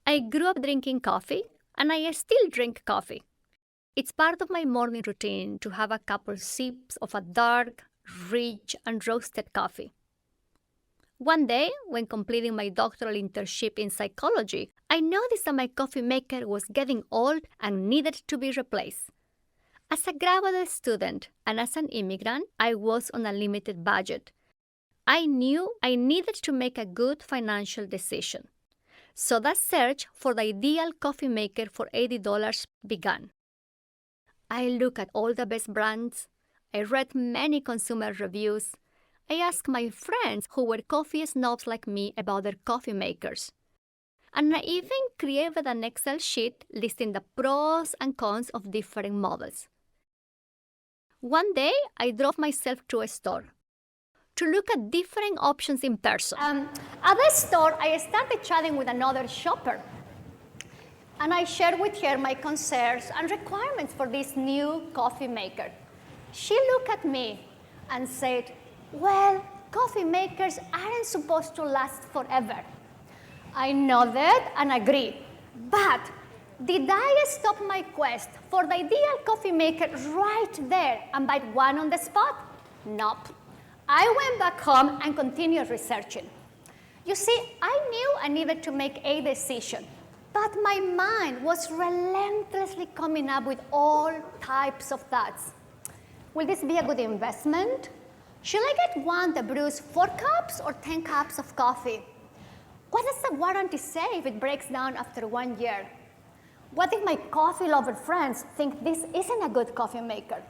I grew up drinking coffee, and I still drink coffee. It's part of my morning routine to have a couple sips of a dark, rich, and roasted coffee. One day, when completing my doctoral internship in psychology, I noticed that my coffee maker was getting old and needed to be replaced. As a graduate student and as an immigrant, I was on a limited budget. I knew I needed to make a good financial decision. So the search for the ideal coffee maker for $80 began. I looked at all the best brands. I read many consumer reviews. I asked my friends who were coffee snobs like me about their coffee makers. And I even created an Excel sheet listing the pros and cons of different models. One day, I drove myself to a store to look at different options in person. At the store, I started chatting with another shopper. And I shared with her my concerns and requirements for this new coffee maker. She looked at me and said, well, coffee makers aren't supposed to last forever. I nodded and agreed. But did I stop my quest for the ideal coffee maker right there and buy one on the spot? Nope. I went back home and continued researching. You see, I knew I needed to make a decision, but my mind was relentlessly coming up with all types of thoughts. Will this be a good investment? Should I get one that brews 4 cups or 10 cups of coffee? What does the warranty say if it breaks down after 1 year? What if my coffee lover friends think this isn't a good coffee maker?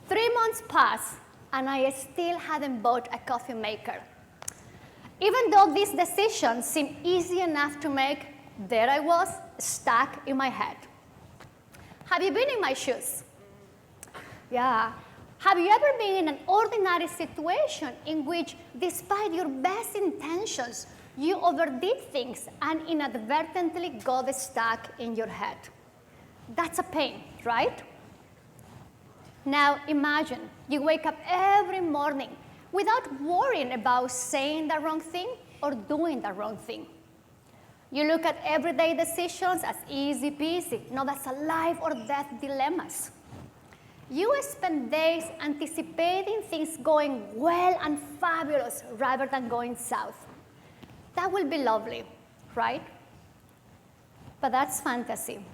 3 months passed, and I still hadn't bought a coffee maker. Even though these decisions seemed easy enough to make, there I was, stuck in my head. Have you been in my shoes? Yeah. Have you ever been in an ordinary situation in which, despite your best intentions, you overdid things and inadvertently got stuck in your head? That's a pain, right? Now imagine you wake up every morning without worrying about saying the wrong thing or doing the wrong thing. You look at everyday decisions as easy peasy, not as a life or death dilemmas. You spend days anticipating things going well and fabulous rather than going south. That will be lovely, right? But that's fantasy.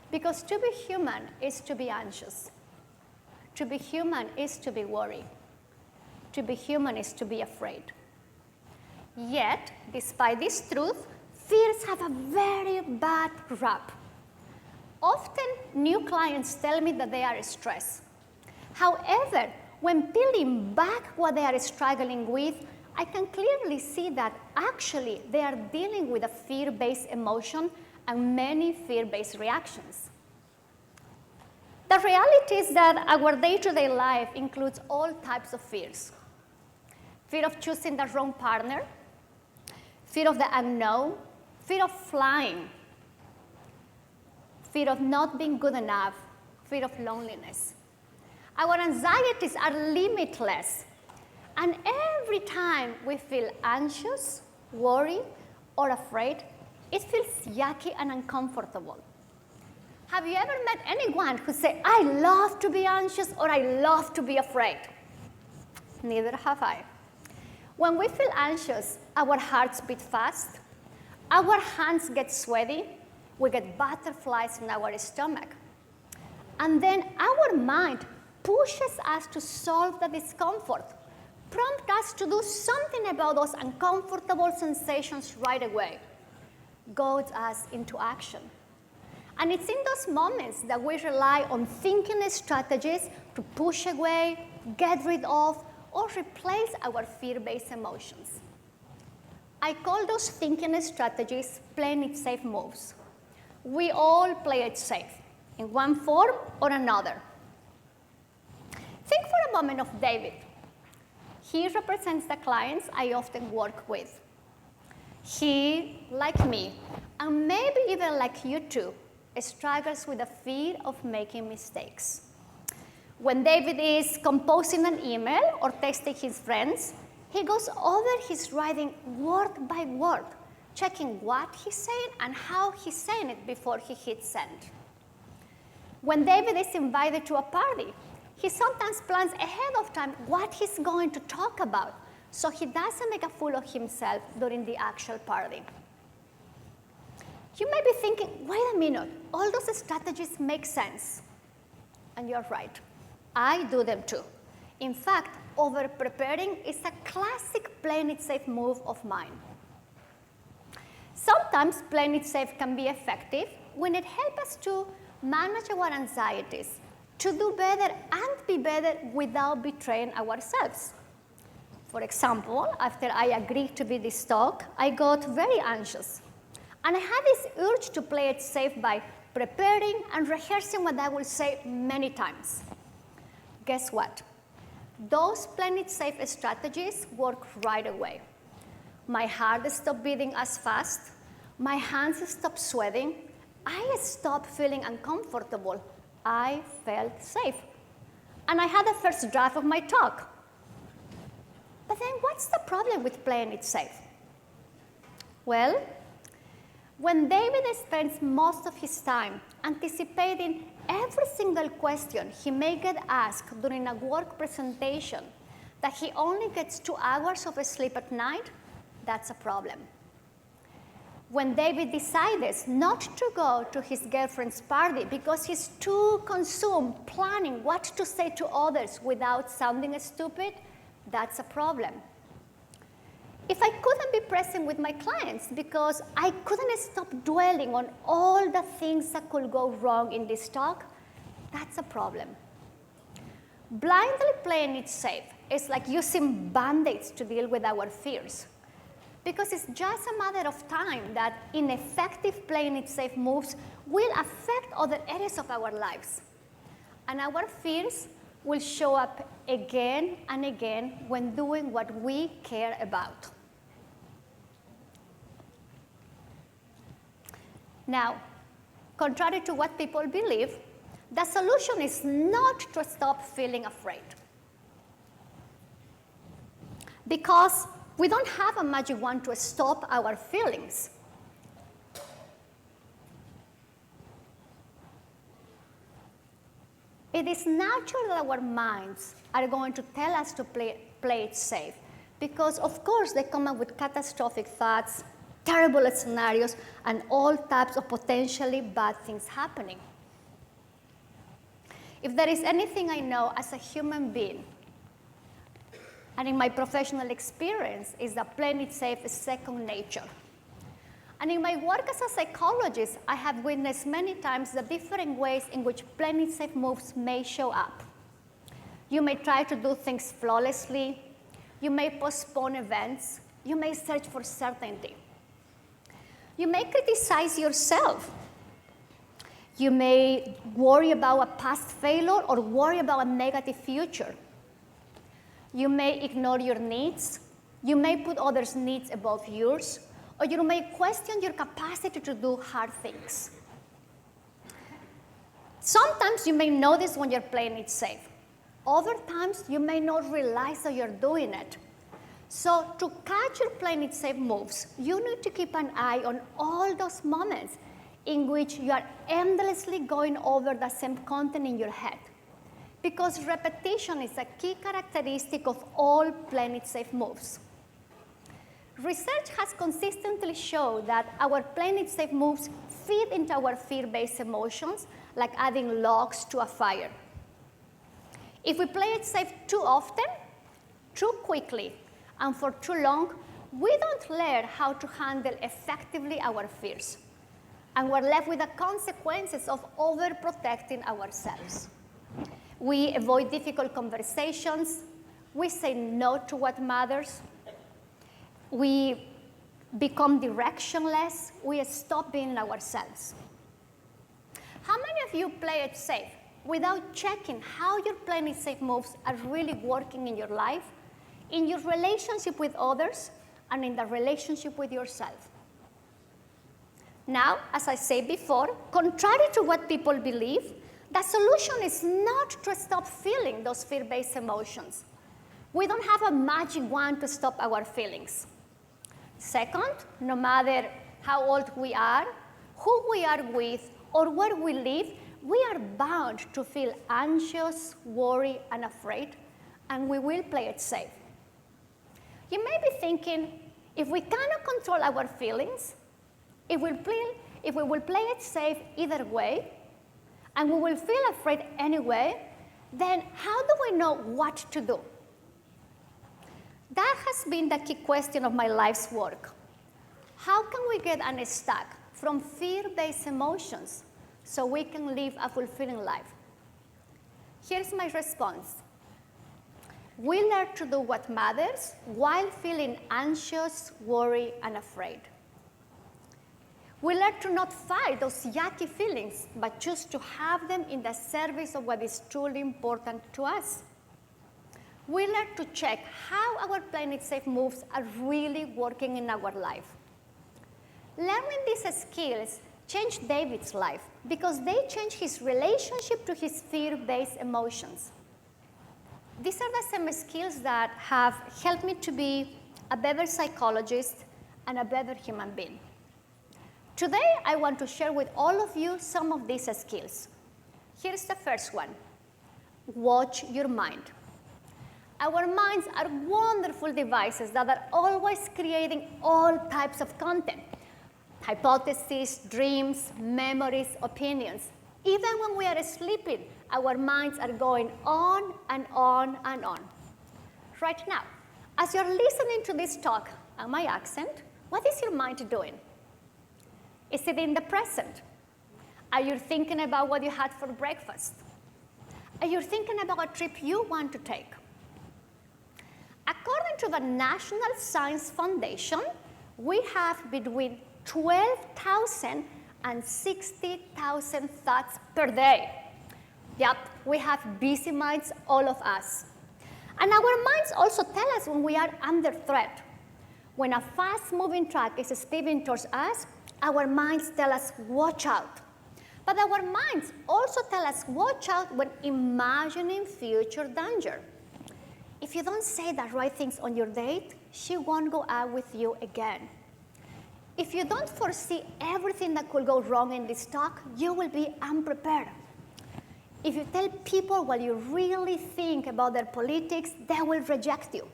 Because to be human is to be anxious. To be human is to be worried. To be human is to be afraid. Yet, despite this truth, fears have a very bad rap. Often, new clients tell me that they are stressed. However, when peeling back what they are struggling with, I can clearly see that actually they are dealing with a fear-based emotion and many fear-based reactions. The reality is that our day-to-day life includes all types of fears. Fear of choosing the wrong partner, fear of the unknown, fear of flying, fear of not being good enough, fear of loneliness. Our anxieties are limitless, and every time we feel anxious, worried, or afraid, it feels yucky and uncomfortable. Have you ever met anyone who said, I love to be anxious or I love to be afraid? Neither have I. When we feel anxious, our hearts beat fast, our hands get sweaty, we get butterflies in our stomach. And then our mind pushes us to solve the discomfort, prompt us to do something about those uncomfortable sensations right away, goads us into action. And it's in those moments that we rely on thinking strategies to push away, get rid of, or replace our fear-based emotions. I call those thinking strategies playing it safe moves. We all play it safe, in one form or another. Think for a moment of David. He represents the clients I often work with. He, like me, and maybe even like you too, struggles with the fear of making mistakes. When David is composing an email or texting his friends, he goes over his writing word by word, checking what he's saying and how he's saying it before he hits send. When David is invited to a party, he sometimes plans ahead of time what he's going to talk about, so he doesn't make a fool of himself during the actual party. You may be thinking, wait a minute, all those strategies make sense. And you're right, I do them too. In fact, over-preparing is a classic playing it safe move of mine. Sometimes playing it safe can be effective when it helps us to manage our anxieties, to do better and be better without betraying ourselves. For example, after I agreed to be this talk, I got very anxious. And I had this urge to play it safe by preparing and rehearsing what I will say many times. Guess what? Those playing it safe strategies work right away. My heart stopped beating as fast. My hands stopped sweating. I stopped feeling uncomfortable. I felt safe. And I had the first draft of my talk. But then what's the problem with playing it safe? Well, when David spends most of his time anticipating every single question he may get asked during a work presentation, that he only gets 2 hours of sleep at night, that's a problem. When David decides not to go to his girlfriend's party because he's too consumed planning what to say to others without sounding stupid, that's a problem. If I couldn't be present with my clients because I couldn't stop dwelling on all the things that could go wrong in this talk, that's a problem. Blindly playing it safe is like using band-aids to deal with our fears, because it's just a matter of time that ineffective playing it safe moves will affect other areas of our lives. And our fears will show up again and again when doing what we care about. Now, contrary to what people believe, the solution is not to stop feeling afraid. Because we don't have a magic wand to stop our feelings. It is natural that our minds are going to tell us to play it safe, because of course they come up with catastrophic thoughts, terrible scenarios, and all types of potentially bad things happening. If there is anything I know as a human being, and in my professional experience, is that playing it safe is second nature. And in my work as a psychologist, I have witnessed many times the different ways in which playing it safe moves may show up. You may try to do things flawlessly. You may postpone events. You may search for certainty. You may criticize yourself. You may worry about a past failure or worry about a negative future. You may ignore your needs. You may put others' needs above yours. Or you may question your capacity to do hard things. Sometimes you may notice when you're playing it safe. Other times you may not realize that you're doing it. So to catch your playing it safe moves, you need to keep an eye on all those moments in which you are endlessly going over the same content in your head. Because repetition is a key characteristic of all playing it safe moves. Research has consistently shown that our playing it safe moves feed into our fear-based emotions, like adding logs to a fire. If we play it safe too often, too quickly, and for too long, we don't learn how to handle effectively our fears. And we're left with the consequences of overprotecting ourselves. We avoid difficult conversations. We say no to what matters. We become directionless. We stop being ourselves. How many of you play it safe without checking how your playing it safe moves are really working in your life, in your relationship with others, and in the relationship with yourself? Now, as I said before, contrary to what people believe, the solution is not to stop feeling those fear-based emotions. We don't have a magic wand to stop our feelings. Second, no matter how old we are, who we are with, or where we live, we are bound to feel anxious, worried, and afraid, and we will play it safe. You may be thinking, if we cannot control our feelings, if we will play it safe either way, and we will feel afraid anyway, then how do we know what to do? That has been the key question of my life's work. How can we get unstuck from fear-based emotions so we can live a fulfilling life? Here's my response. We learn to do what matters while feeling anxious, worried, and afraid. We learn to not fight those yucky feelings, but choose to have them in the service of what is truly important to us. We learn to check how our playing it safe moves are really working in our life. Learning these skills changed David's life because they changed his relationship to his fear-based emotions. These are the same skills that have helped me to be a better psychologist and a better human being. Today, I want to share with all of you some of these skills. Here's the first one. Watch your mind. Our minds are wonderful devices that are always creating all types of content. Hypotheses, dreams, memories, opinions. Even when we are sleeping, our minds are going on and on and on. Right now, as you're listening to this talk and my accent, what is your mind doing? Is it in the present? Are you thinking about what you had for breakfast? Are you thinking about a trip you want to take? According to the National Science Foundation, we have between 12,000 and 60,000 thoughts per day. Yep, we have busy minds, all of us. And our minds also tell us when we are under threat. When a fast-moving truck is speeding towards us, our minds tell us, watch out. But our minds also tell us, watch out when imagining future danger. If you don't say the right things on your date, she won't go out with you again. If you don't foresee everything that could go wrong in this talk, you will be unprepared. If you tell people what you really think about their politics, they will reject you.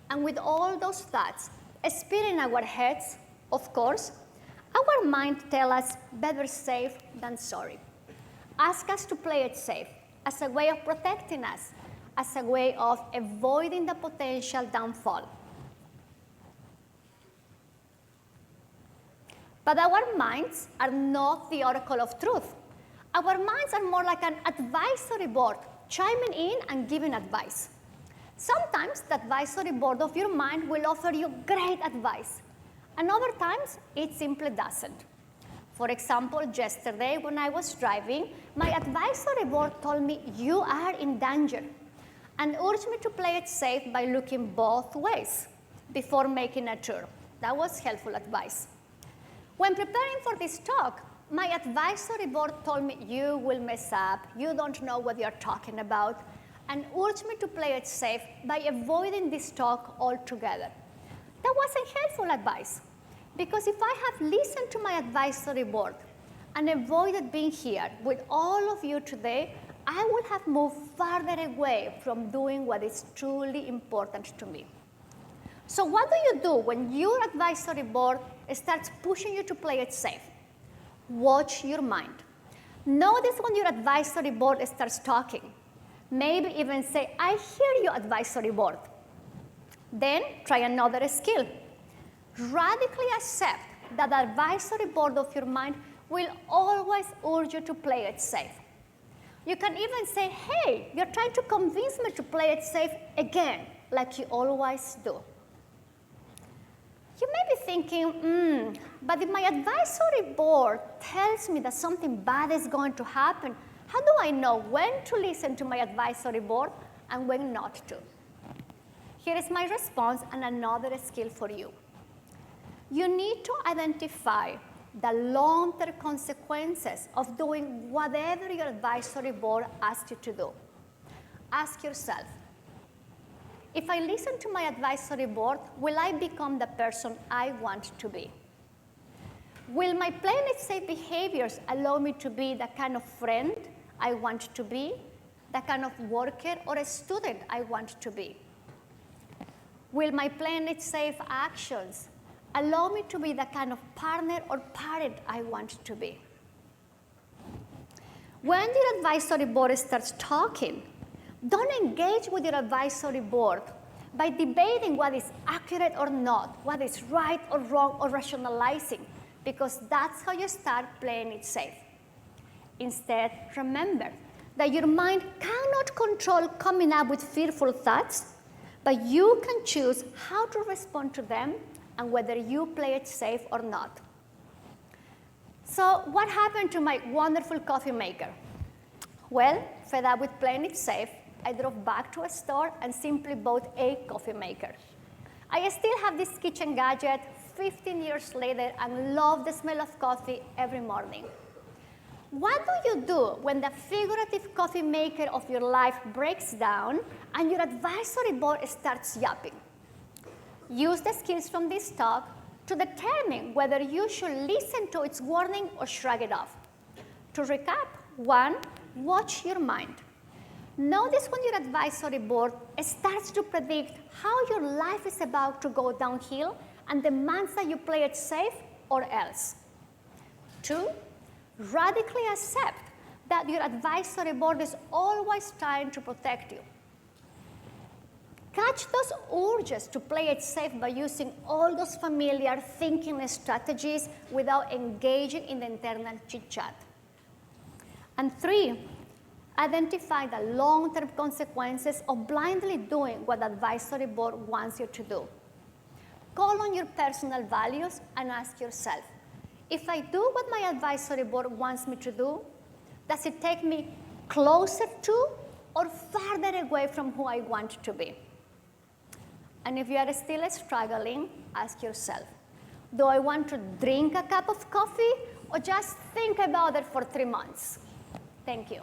And with all those thoughts spinning in our heads, of course, our mind tells us better safe than sorry. Ask us to play it safe as a way of protecting us, as a way of avoiding the potential downfall. But our minds are not the oracle of truth. Our minds are more like an advisory board, chiming in and giving advice. Sometimes the advisory board of your mind will offer you great advice, and other times it simply doesn't. For example, yesterday when I was driving, my advisory board told me, you are in danger, and urged me to play it safe by looking both ways before making a turn. That was helpful advice. When preparing for this talk, my advisory board told me, you will mess up, you don't know what you're talking about, and urged me to play it safe by avoiding this talk altogether. That wasn't helpful advice, because if I have listened to my advisory board and avoided being here with all of you today, I would have moved farther away from doing what is truly important to me. So what do you do when your advisory board starts pushing you to play it safe? Watch your mind. Notice when your advisory board starts talking. Maybe even say, I hear you, advisory board. Then try another skill. Radically accept that the advisory board of your mind will always urge you to play it safe. You can even say, hey, you're trying to convince me to play it safe again, like you always do. You may be thinking, but if my advisory board tells me that something bad is going to happen, how do I know when to listen to my advisory board and when not to? Here is my response and another skill for you. You need to identify the long-term consequences of doing whatever your advisory board asks you to do. Ask yourself, if I listen to my advisory board, will I become the person I want to be? Will my Playing It Safe behaviors allow me to be the kind of friend I want to be, the kind of worker or a student I want to be? Will my Playing It Safe actions allow me to be the kind of partner or parent I want to be? When your advisory board starts talking, don't engage with your advisory board by debating what is accurate or not, what is right or wrong, or rationalizing, because that's how you start playing it safe. Instead, remember that your mind cannot control coming up with fearful thoughts, but you can choose how to respond to them and whether you play it safe or not. So what happened to my wonderful coffee maker? Well, fed up with playing it safe, I drove back to a store and simply bought a coffee maker. I still have this kitchen gadget 15 years later and love the smell of coffee every morning. What do you do when the figurative coffee maker of your life breaks down and your advisory board starts yapping? Use the skills from this talk to determine whether you should listen to its warning or shrug it off. To recap, 1, watch your mind. Notice when your advisory board starts to predict how your life is about to go downhill and demands that you play it safe or else. 2, radically accept that your advisory board is always trying to protect you. Catch those urges to play it safe by using all those familiar thinking strategies without engaging in the internal chit-chat. And 3, identify the long-term consequences of blindly doing what the advisory board wants you to do. Call on your personal values and ask yourself, if I do what my advisory board wants me to do, does it take me closer to or farther away from who I want to be? And if you are still struggling, ask yourself, do I want to drink a cup of coffee or just think about it for 3 months? Thank you.